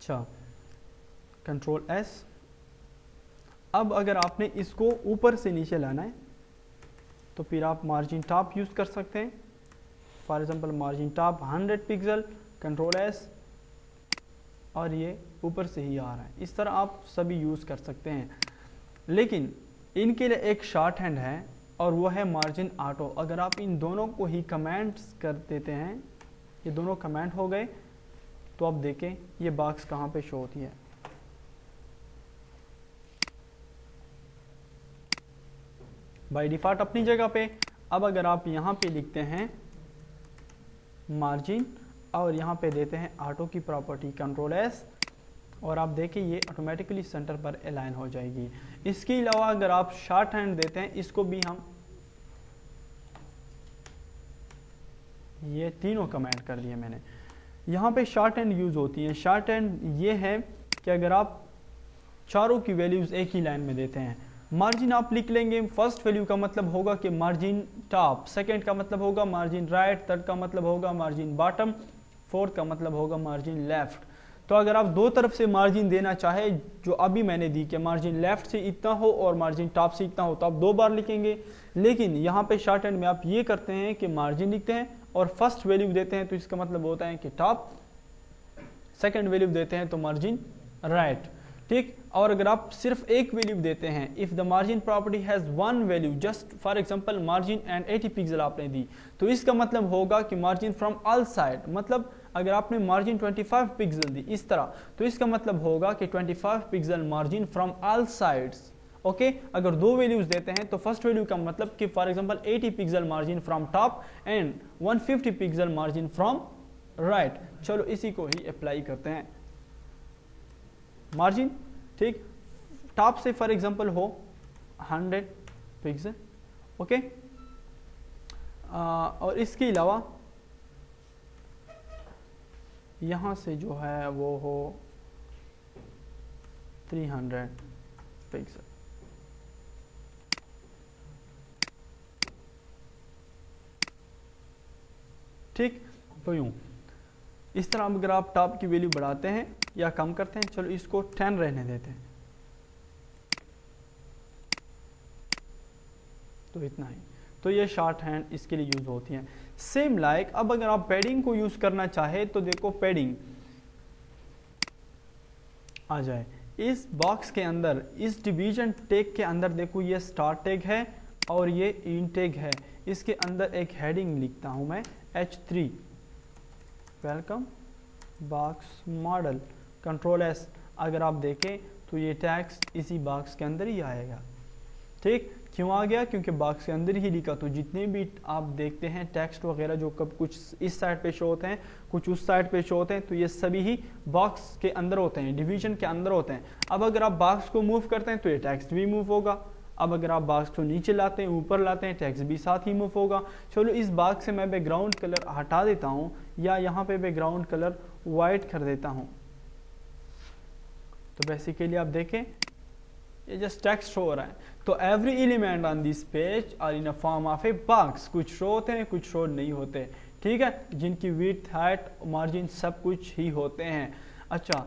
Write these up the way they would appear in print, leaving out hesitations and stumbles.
अच्छा, control S. अब अगर आपने इसको ऊपर से नीचे लाना है तो फिर आप मार्जिन टॉप यूज़ कर सकते हैं। For example margin top 100 pixel, control S, और ये ऊपर से ही आ रहा है। इस तरह आप सभी यूज़ कर सकते हैं, लेकिन इनके लिए एक शॉर्ट हैंड है और वो है मार्जिन ऑटो। अगर आप इन दोनों को ही कमेंट्स कर देते हैं, ये दोनों कमेंट हो गए, तो आप देखें ये बॉक्स कहाँ पे शो होती है। बाय डिफ़ॉल्ट अपनी जगह पे। अब अगर आप यहाँ पे लिखते हैं मार्जिन और यहाँ पे देते हैं ऑटो की प्रॉपर्टी कंट्रोल एस, और आप देखें ये ऑटोमेटिकली सेंटर पर अलाइन हो जाएगी। इसके अलावा अगर आप शॉर्ट हैंड देते हैं, इसको भी हम ये तीनों कमेंट कर दिए मैंने। यहाँ पे शॉर्ट हैंड यूज़ होती है। शॉर्ट हैंड ये है कि अगर आप चारों की वैल्यूज़ एक ही लाइन में देते हैं, मार्जिन आप लिख लेंगे, फर्स्ट वैल्यू का मतलब होगा कि मार्जिन टॉप, सेकंड का मतलब होगा मार्जिन राइट, थर्ड का मतलब होगा मार्जिन बॉटम, फोर्थ का मतलब होगा मार्जिन लेफ्ट। तो अगर आप दो तरफ से मार्जिन देना चाहे, जो अभी मैंने दी कि मार्जिन लेफ्ट से इतना हो और मार्जिन टॉप से इतना हो, तो आप दो बार लिखेंगे। लेकिन यहाँ पे शॉर्ट हैंड में आप ये करते हैं कि मार्जिन लिखते हैं और फर्स्ट वैल्यू देते हैं, तो इसका मतलब होता है कि टॉप, सेकंड वैल्यू देते हैं तो मार्जिन राइट, ठीक। और अगर आप सिर्फ एक वैल्यू देते हैं, if the margin property has one value, just for example margin and 80 pixel आपने दी, तो इसका मतलब होगा कि मार्जिन फ्रॉम ऑल साइड, मतलब अगर आपने मार्जिन 25 पिक्सल दी इस तरह, तो इसका मतलब होगा कि 25 pixel margin from all sides. Okay, अगर दो वैल्यूज देते हैं तो फर्स्ट वैल्यू का मतलब कि for example 80 pixel margin from top and 150 pixel margin from right. चलो इसी को ही अप्लाई करते हैं। मार्जिन, ठीक, टॉप से फॉर एग्जांपल हो 100 पिक्सल, ओके, और इसके अलावा यहां से जो है वो हो 300 पिक्सल। ठीक, तो यूं इस तरह अगर आप टॉप की वैल्यू बढ़ाते हैं या कम करते हैं, चलो इसको 10 रहने देते हैं, तो इतना ही। तो ये शॉर्ट हैंड इसके लिए यूज होती हैं। सेम लाइक अब अगर आप पैडिंग को यूज करना चाहे तो देखो पैडिंग आ जाए इस बॉक्स के अंदर, इस डिवीजन टैग के अंदर। देखो ये स्टार्ट टैग है और ये इन टैग है। इसके अंदर एक हेडिंग लिखता हूं मैं H3 welcome box model, control S. अगर आप देखें तो ये टैक्स इसी बॉक्स के अंदर ही आएगा। ठीक, क्यों आ गया? क्योंकि बॉक्स के अंदर ही लिखा। तो जितने भी आप देखते हैं टेक्स्ट वगैरह जो कब कुछ इस साइड पे शो होते हैं, कुछ उस साइड पे शो होते हैं, तो ये सभी ही बॉक्स के अंदर होते हैं, डिवीजन के अंदर होते हैं। अब अगर आप बॉक्स को मूव करते हैं तो ये टेक्स्ट भी मूव होगा। अब अगर आप बॉक्स को नीचे लाते हैं, ऊपर लाते हैं, टेक्स्ट भी साथ ही मूव होगा। चलो इस बॉक्स से मैं बैकग्राउंड कलर हटा देता हूँ, या यहाँ पे बैकग्राउंड कलर वाइट कर देता हूँ। तो बेसिकली आप देखें ये जस्ट टेक्स्ट हो रहा है। तो every element on this page are in a form of a box. कुछ शो होते हैं, कुछ शो नहीं होते, ठीक है, जिनकी विड्थ, हाइट, मार्जिन सब कुछ ही होते हैं। अच्छा,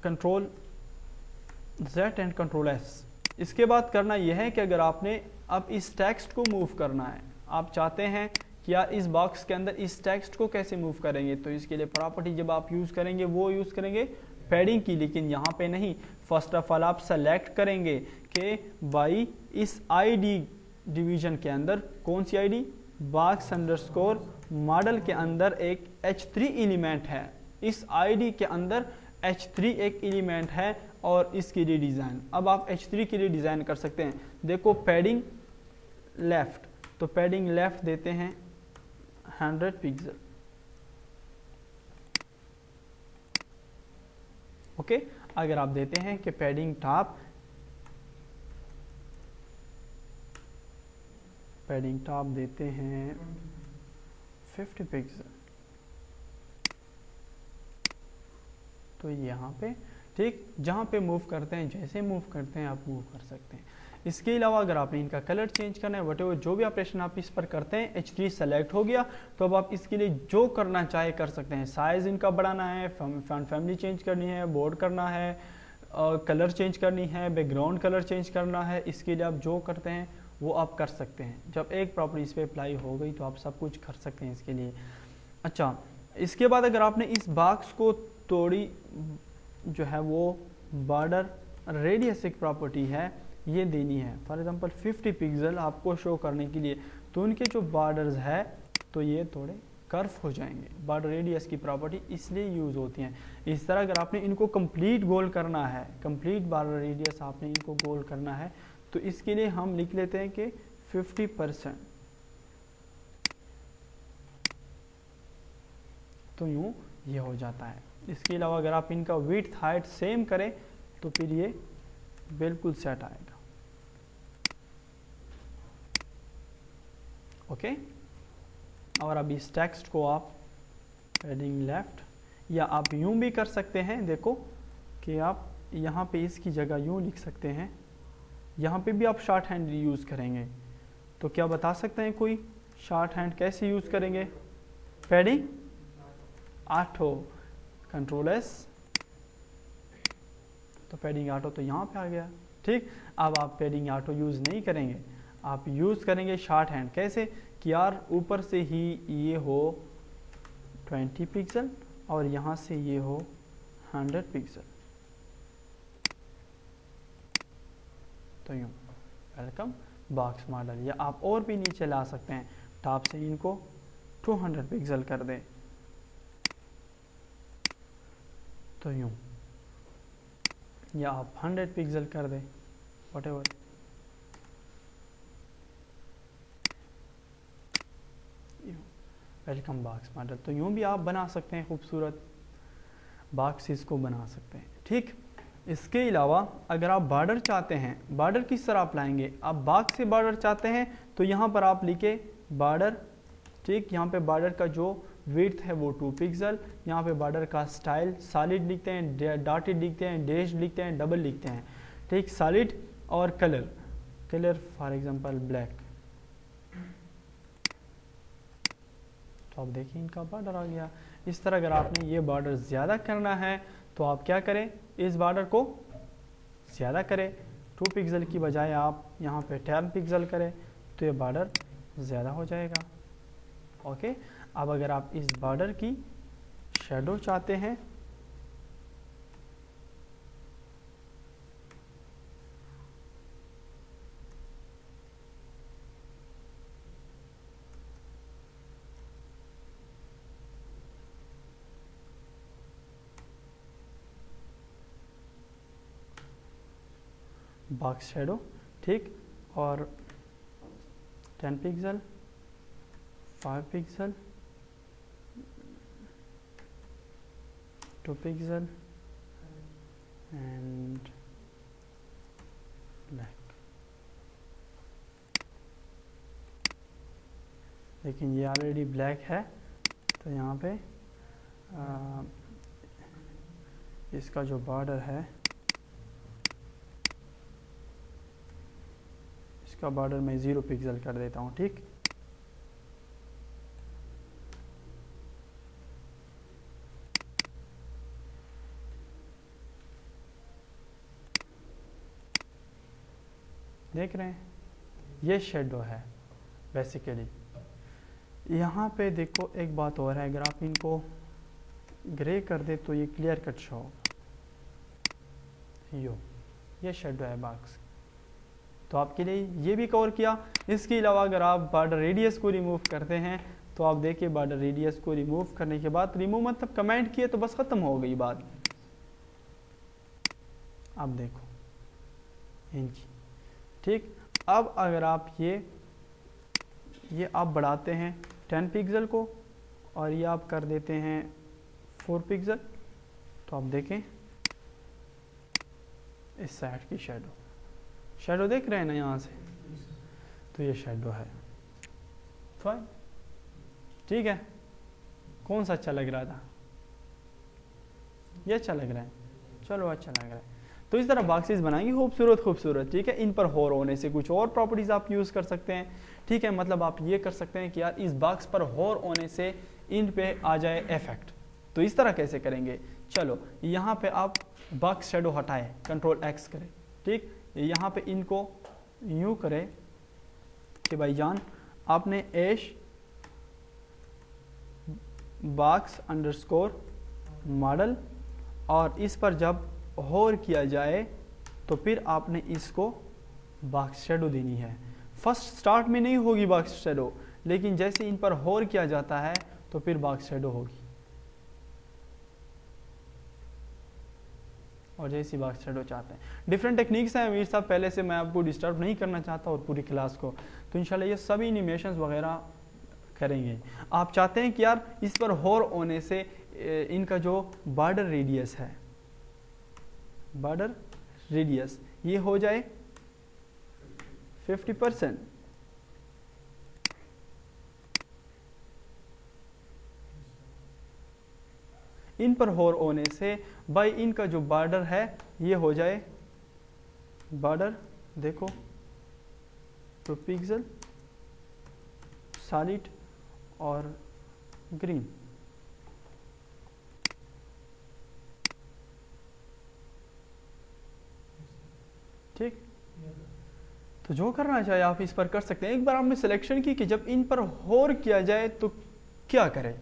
control Z and control S। इसके बाद करना यह है कि अगर आपने अब इस टेक्स्ट को मूव करना है, आप चाहते हैं कि यार इस बॉक्स के अंदर इस टेक्स्ट को कैसे मूव करेंगे, तो इसके लिए प्रॉपर्टी जब आप यूज करेंगे वो यूज करेंगे पैडिंग की, लेकिन यहाँ पे नहीं। फर्स्ट ऑफ ऑल आप सेलेक्ट करेंगे कि भाई इस आईडी डिवीजन के अंदर, कौन सी आईडी, बॉक्स अंडरस्कोर मॉडल के अंदर एक H3 एलिमेंट है। इस आईडी के अंदर H3 एक एलिमेंट है और इसके लिए डिज़ाइन। अब आप H3 के लिए डिज़ाइन कर सकते हैं। देखो पैडिंग लेफ्ट, तो पैडिंग लेफ्ट देते हैं 100 पिक्सल, ओके। अगर आप देते हैं कि पैडिंग टॉप, पैडिंग टॉप देते हैं 50 पिक्सल, तो यहाँ पे, ठीक, जहाँ पे मूव करते हैं, जैसे मूव करते हैं आप मूव कर सकते हैं। इसके अलावा अगर आपने इनका कलर चेंज करना है, वटेवर जो भी ऑपरेशन आप इस पर करते हैं, H3 सेलेक्ट हो गया, तो अब आप इसके लिए जो करना चाहे कर सकते हैं। साइज़ इनका बढ़ाना है, फैमिली चेंज करनी है, बोर्ड करना है, कलर चेंज करनी है, बैकग्राउंड कलर चेंज करना है, इसके लिए आप जो करते हैं वो आप कर सकते हैं। जब एक प्रॉपर्टी इस पर अप्लाई हो गई तो आप सब कुछ कर सकते हैं इसके लिए। अच्छा, इसके बाद अगर आपने इस बॉक्स को थोड़ी जो है वो बॉर्डर रेडियस एक प्रॉपर्टी है ये देनी है, फॉर एग्जांपल 50 पिक्सल आपको शो करने के लिए, तो उनके जो बॉर्डर्स है तो ये थोड़े कर्व हो जाएंगे। बॉर्डर रेडियस की प्रॉपर्टी इसलिए यूज़ होती हैं। इस तरह अगर आपने इनको कंप्लीट गोल करना है, कंप्लीट बॉर्डर रेडियस आपने इनको गोल करना है, तो इसके लिए हम लिख लेते हैं कि 50%, तो यूँ ये हो जाता है। इसके अलावा अगर आप इनका विड्थ हाइट सेम करें तो फिर ये बिल्कुल सेट आएगा। ओके, और अब इस टेक्स्ट को आप पैडिंग लेफ्ट, या आप यूं भी कर सकते हैं, देखो कि आप यहाँ पे इसकी जगह यूं लिख सकते हैं, यहाँ पे भी आप शॉर्ट हैंड यूज़ करेंगे। तो क्या बता सकते हैं कोई शॉर्ट हैंड कैसे यूज़ करेंगे? पैडिंग 8, कंट्रोल एस, तो पैडिंग ऑटो तो यहाँ पे आ गया। ठीक, अब आप पैडिंग ऑटो यूज़ नहीं करेंगे, आप यूज़ करेंगे शॉर्ट हैंड। कैसे कि यार ऊपर से ही ये हो 20 पिक्सल और यहाँ से ये हो 100 पिक्सल, तो यूँ वेलकम बॉक्स मॉडल। या आप और भी नीचे ला सकते हैं, टॉप से इनको 200 पिक्सल कर दें, तो यूँ, या आप 100 पिक्सल कर दें, व्हाटएवर। वेलकम बॉक्स मॉडल, तो यूँ भी आप बना सकते हैं, खूबसूरत बॉक्सेस को बना सकते हैं। ठीक, इसके अलावा अगर आप बॉर्डर चाहते हैं, बॉर्डर किस तरह आप लाएंगे? आप बॉक्स से बॉर्डर चाहते हैं तो यहाँ पर आप लिखे बॉर्डर। ठीक, यहाँ पे बॉर्डर का जो विड्थ है वो 2 पिक्सल, यहाँ पे बॉर्डर का स्टाइल सॉलिड लिखते हैं, डॉटेड लिखते हैं, डैश लिखते हैं, डबल लिखते हैं। ठीक, सॉलिड और कलर फॉर एग्जांपल ब्लैक, तो आप देखिए इनका बॉर्डर आ गया। इस तरह अगर आपने ये बॉर्डर ज़्यादा करना है तो आप क्या करें, इस बॉर्डर को ज़्यादा करें, 2 पिक्सल की बजाय आप यहाँ पे 10 पिक्सल करें, तो ये बॉर्डर ज़्यादा हो जाएगा। ओके, अब अगर आप इस बॉर्डर की शैडो चाहते हैं, बॉक्स शैडो, ठीक, और 10 pixel, 5 pixel, 2 pixel and black. लेकिन ये ऑलरेडी ब्लैक है, तो यहाँ पे इसका जो बॉर्डर है, इसका बॉर्डर मैं 0 पिक्सल कर देता हूँ। ठीक, देख रहे हैं, ये शेडो है बेसिकली। यहाँ पे देखो एक बात और है, अगर आप इनको ग्रे कर दे तो ये क्लियर कट शो होगा। ये शेडो है बॉक्स, तो आपके लिए ये भी कवर किया। इसके अलावा अगर आप बॉर्डर रेडियस को रिमूव करते हैं तो आप देखिए बॉर्डर रेडियस को रिमूव करने के बाद, रिमूव मतलब कमेंट किए तो बस ख़त्म हो गई बात। आप देखो इनकी, ठीक, अब अगर आप ये आप बढ़ाते हैं 10 पिक्सल को और ये आप कर देते हैं 4 पिक्सल, तो आप देखें इस साइड की शेडो देख रहे हैं ना यहाँ से, तो ये शेडो है। फाइन, ठीक है, कौन सा अच्छा लग रहा था? ये अच्छा लग रहा है, चलो अच्छा लग रहा है। तो इस तरह बॉक्सेस बनाएंगे खूबसूरत खूबसूरत, ठीक है। इन पर होर होने से कुछ और प्रॉपर्टीज़ आप यूज़ कर सकते हैं, ठीक है। मतलब आप ये कर सकते हैं कि यार इस बॉक्स पर होर होने से इन पे आ जाए इफेक्ट। तो इस तरह कैसे करेंगे, चलो यहाँ पे आप बॉक्स शेडो हटाएं, कंट्रोल एक्स करें, ठीक। यहाँ पे इनको यूँ करें कि भाईजान आपने एश बॉक्स अंडरस्कोर मॉडल, और इस पर जब होर किया जाए तो फिर आपने इसको बॉक्स शेडो देनी है। फर्स्ट स्टार्ट में नहीं होगी बॉक्स शेडो, लेकिन जैसे इन पर होर किया जाता है तो फिर बॉक्स शेडो होगी, और जैसी बॉक्स शेडो चाहते हैं। डिफरेंट टेक्निक्स हैं अमीर साहब, पहले से मैं आपको डिस्टर्ब नहीं करना चाहता और पूरी क्लास को, तो इंशाल्लाह ये सभी एनिमेशंस वगैरह करेंगे। आप चाहते हैं कि यार इस पर होर होने से इनका जो बॉर्डर रेडियस है, बॉर्डर रेडियस ये हो जाए 50%। इन पर होर होने से भाई इनका जो बॉर्डर है ये हो जाए, बॉर्डर देखो 2 पिक्सल सॉलिड और ग्रीन, ठीक। तो जो करना चाहे आप इस पर कर सकते हैं। एक बार आपने सिलेक्शन की कि जब इन पर होर किया जाए तो क्या करें,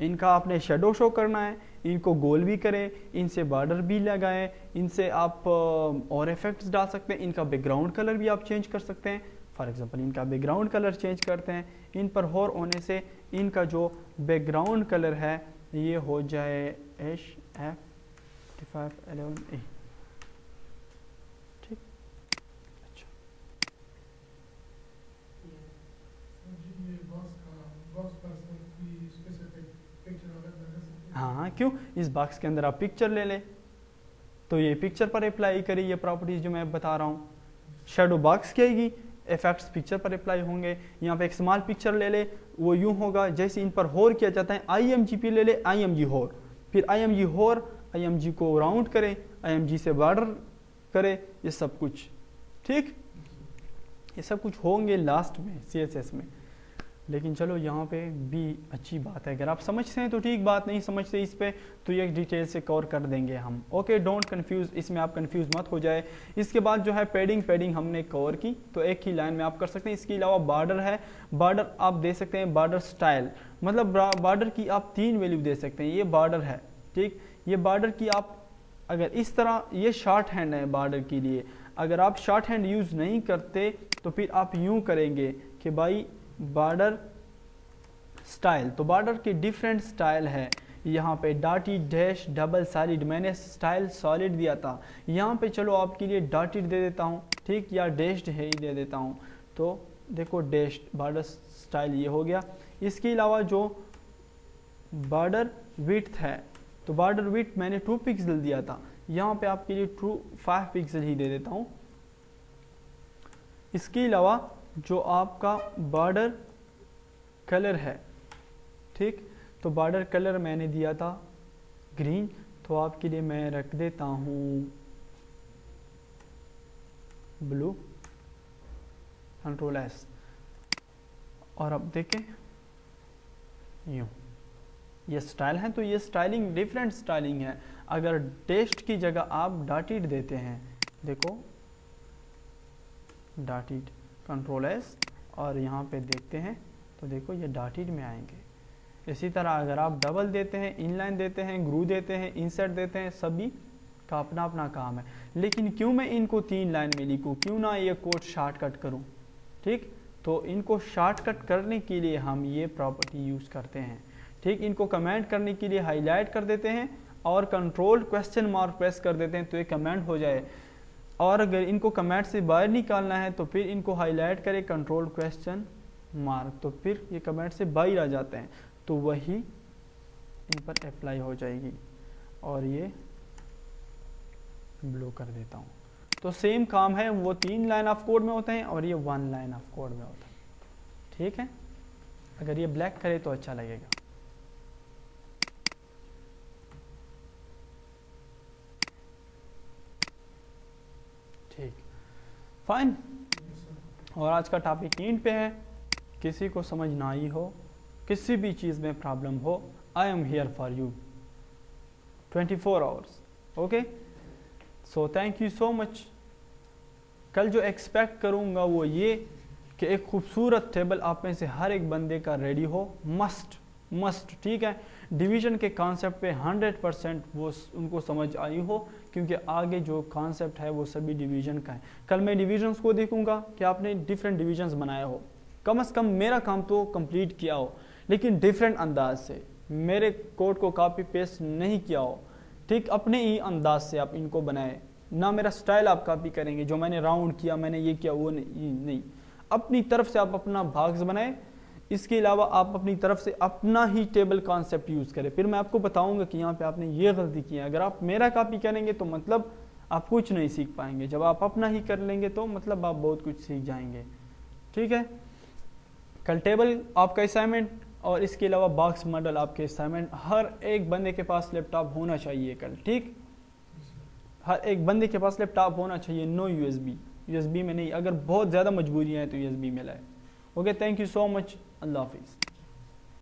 इनका आपने शेडो शो करना है, इनको गोल भी करें, इनसे बॉर्डर भी लगाएं, इनसे आप और इफेक्ट्स डाल सकते हैं, इनका बैकग्राउंड कलर भी आप चेंज कर सकते हैं। फॉर एग्जांपल इनका बैकग्राउंड कलर चेंज करते हैं, इन पर होर होने से इनका जो बैकग्राउंड कलर है ये हो जाए HF5511A, ठीक। अच्छा हाँ, क्यों, इस बॉक्स के अंदर आप पिक्चर ले लें तो ये पिक्चर पर अप्लाई करें, ये प्रॉपर्टीज जो मैं बता रहा हूँ। शेडो बॉक्स की आएगी, इफेक्ट्स पिक्चर पर अप्लाई होंगे। यहाँ पे एक स्मॉल पिक्चर ले ले, वो यूँ होगा जैसे इन पर होर किया जाता है, IMG ले ले, IMG होर, फिर IMG होर, IMG को राउंड करें, IMG से बॉर्डर करें, ये सब कुछ, ठीक। ये सब कुछ होंगे लास्ट में CSS में। लेकिन चलो यहाँ पे भी अच्छी बात है, अगर आप समझते हैं तो ठीक बात, नहीं समझते इस पे तो ये डिटेल से कवर कर देंगे हम। ओके, डोंट कंफ्यूज, इसमें आप कंफ्यूज मत हो जाए। इसके बाद जो है पैडिंग हमने कवर की, तो एक ही लाइन में आप कर सकते हैं। इसके अलावा बॉर्डर है, बॉर्डर आप दे सकते हैं, बॉर्डर स्टाइल, मतलब बॉर्डर की आप 3 वैल्यू दे सकते हैं। ये बॉर्डर है, ठीक। ये बॉर्डर की आप अगर इस तरह, ये शॉर्ट हैंड है बॉर्डर के लिए, अगर आप शॉर्ट हैंड यूज़ नहीं करते तो फिर आप यूँ करेंगे कि भाई बॉर्डर स्टाइल, तो बॉर्डर के डिफरेंट स्टाइल है। यहाँ पे डॉटेड, डैश, डबल, सॉलिड, मैंने स्टाइल सॉलिड दिया था, यहाँ पे चलो आपके लिए डॉटेड दे देता हूँ, ठीक, या डैश्ड है ही दे देता हूँ। तो देखो डैश्ड बॉर्डर स्टाइल ये हो गया। इसके अलावा जो बॉर्डर विड्थ है, तो बॉर्डर विड्थ मैंने 2 पिक्सल दिया था, यहाँ पे आपके लिए 5 पिक्सल ही दे देता हूँ। इसके अलावा जो आपका बॉर्डर कलर है, ठीक, तो बॉर्डर कलर मैंने दिया था ग्रीन, तो आपके लिए मैं रख देता हूँ ब्लू, कंट्रोल S। और अब देखें यूँ, ये स्टाइल है, तो ये स्टाइलिंग डिफरेंट स्टाइलिंग है। अगर टेस्ट की जगह आप डॉटेड देते हैं, देखो डॉटेड, कंट्रोल S, और यहाँ पे देखते हैं तो देखो ये डॉटेड में आएंगे। इसी तरह अगर आप डबल देते हैं, इनलाइन देते हैं, ग्रू देते हैं, इंसर्ट देते हैं, सभी का अपना अपना काम है। लेकिन क्यों मैं इनको 3 लाइन में लिखूँ, क्यों ना ये कोड शॉर्टकट करूँ, ठीक। तो इनको शॉर्टकट करने के लिए हम ये प्रॉपर्टी यूज़ करते हैं, ठीक। इनको कमेंट करने के लिए हाईलाइट कर देते हैं और कंट्रोल क्वेश्चन मार्क प्रेस कर देते हैं तो ये कमेंट हो जाए। और अगर इनको कमेंट से बाहर निकालना है तो फिर इनको हाईलाइट करें कंट्रोल क्वेश्चन मार्क, तो फिर ये कमेंट से बाहर आ जाते हैं, तो वही इन पर अप्लाई हो जाएगी। और ये ब्लू कर देता हूँ, तो सेम काम है, वो 3 लाइन ऑफ कोड में होते हैं और ये 1 लाइन ऑफ कोड में होता है, ठीक है। अगर ये ब्लैक करे तो अच्छा लगेगा। ठीक, फाइन। और आज का टॉपिक एंड पे है। किसी को समझ ना आई हो, किसी भी चीज़ में प्रॉब्लम हो, I am here for you 24 hours. Okay, so thank you so much. कल जो एक्सपेक्ट करूँगा वो ये कि एक खूबसूरत टेबल आप में से हर एक बंदे का रेडी हो, मस्ट, ठीक है। डिवीज़न के कॉन्सेप्ट पे 100% वो उनको समझ आई हो, क्योंकि आगे जो कॉन्सेप्ट है वो सभी डिवीज़न का है। कल मैं डिवीजन्स को देखूंगा कि आपने डिफरेंट डिवीजन्स बनाया हो, कम से कम मेरा काम तो कंप्लीट किया हो, लेकिन डिफरेंट अंदाज से, मेरे कोड को कॉपी पेस्ट नहीं किया हो, ठीक, अपने ही अंदाज से आप इनको बनाए ना। मेरा स्टाइल आप कॉपी करेंगे, जो मैंने राउंड किया, मैंने ये किया, वो नहीं, अपनी तरफ से आप अपना भाग्स बनाए। इसके अलावा आप अपनी तरफ से अपना ही टेबल कॉन्सेप्ट यूज़ करें। फिर मैं आपको बताऊंगा कि यहाँ पे आपने ये गलती की है। अगर आप मेरा कॉपी करेंगे तो मतलब आप कुछ नहीं सीख पाएंगे, जब आप अपना ही कर लेंगे तो मतलब आप बहुत कुछ सीख जाएंगे, ठीक है। कल टेबल आपका असाइनमेंट और इसके अलावा बॉक्स मॉडल आपके असाइनमेंट। हर एक बंदे के पास लैपटॉप होना चाहिए कल, ठीक, हर एक बंदे के पास लैपटॉप होना चाहिए। नो यूएसबी में नहीं, अगर बहुत ज़्यादा मजबूरियाँ हैं तो यूएसबी में लाए। Okay, thank you so much, अल्लाह हाफिज़।